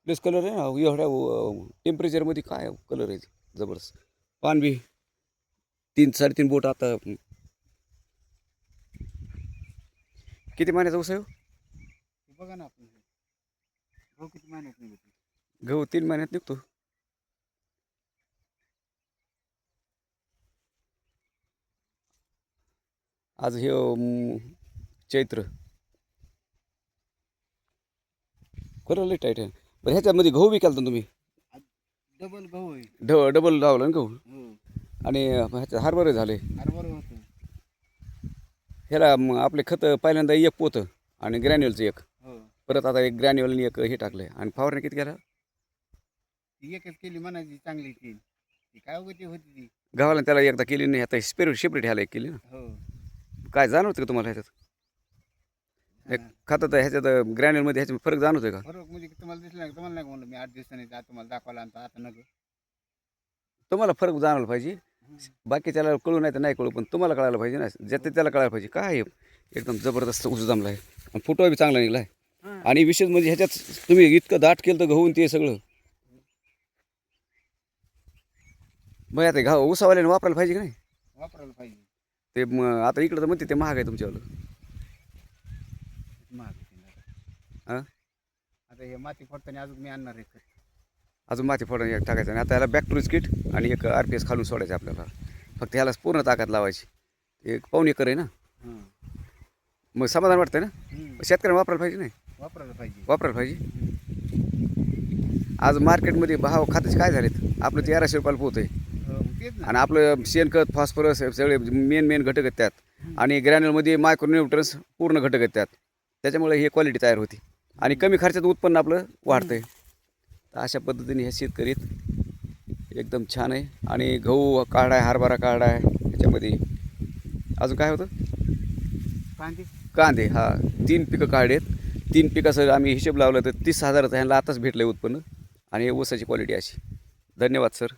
Plus colour आहे ना एवढ्या टेम्परेचरमध्ये काय कलर आहे जबरदस्त. पान बी 3-3.5 बोट. आता किती महिन्याचा ऊस आहे हो? बघा ना आपण गहू किती महिन्यात निघतो. गहू 3 महिन्यात निघतो. आज हे चैत्र. खरं लई टाईट आहे. बरं ह्याच्यामध्ये गहू बी केला तुम्ही? डबल गहू आहे. डबल लावलं ना गहू. हो आणि ह्याच्या हरभरे झाले. हरभरा होतं. ह्याला आपले खत पहिल्यांदा एक पोतं आणि ग्रॅन्युअलचं एक. हो परत आता एक ग्रॅन्युअलनी एक हे टाकलं. आणि फवारणी किती केला? ती एकच केली म्हणायची चांगली ती काय उगती होती ती. गव्हाला त्याला एकदा केली नाही. आता सेपरेट ह्याला एक केली ना. हो काय जाणवतं का तुम्हाला ह्याच्यात? एक खातात ह्याच्यात ग्रॅन्युअलमध्ये ह्याच्यात फरक जाणवतोय का? बरोबर म्हणजे तुम्हाला दिसलं नाही तुम्हाला नाही म्हणलं मी 8 दिवसांनी तुम्हाला दाखवायला आणतो आता नको. तुम्हाला फरक जाणवला पाहिजे. बाकी त्याला कळू नाही तर नाही कळू, पण तुम्हाला कळायला पाहिजे ना. ज्यात त्याला कळायला पाहिजे. काय आहे एकदम जबरदस्त ऊस जमला आहे. आणि फुटवा बी चांगला निघला आहे. आणि विशेष म्हणजे ह्याच्यात तुम्ही इतकं दाट केलं तर गहून ते सगळं. मग आता घाव ऊसावाल्याने वापरायला पाहिजे की नाही? वापरायला पाहिजे. ते आता इकडं तर म्हणते ते महाग आहे तुमच्यावालं. महाग आहे ते. हां, आता हे माती फोडताना अजून मी आणणार आहे खत. अजून माती फोडून एक टाकायचं. आणि आता याला बॅक्टोरीज किट आणि एक RPS खालून सोडायचं आपल्याला. फक्त ह्याला पूर्ण ताकद लावायची. एक पाऊण एकर आहे ना. हं. मग समाधान वाटतंय ना. शेतकऱ्यांना वापरायला पाहिजे नाही? वापरायला पाहिजे. वापरायला पाहिजे. आज मार्केटमध्ये भाव खात्याचे काय झालेत? आपलं 1300 रुपयाला पोत आहे. तेच ना. आणि आपलं शेणखत, फॉस्फरस सगळे मेन घटक आहेत त्यात. आणि ग्रॅन्युअलमध्ये मायक्रोन्यूट्रन्स पूर्ण घटक आहेत त्यात. त्याच्यामुळे ही क्वालिटी तयार होती. आणि कमी खर्चात उत्पन्न आपलं वाढतंय. तर अशा पद्धतीने हे शेतकरीत एकदम छान आहे. आणि गहू काढा आहे, हरभरा काढा आहे ह्याच्यामध्ये. अजून काय होतं? कांदे. कांदे. हा 3 पिकं काढलेत. 3 पिकाचं आम्ही हिशोब लावला तर 30,000चं ह्यांना आताच भेटलं आहे उत्पन्न. आणि ऊसाची क्वालिटी अशी. धन्यवाद सर.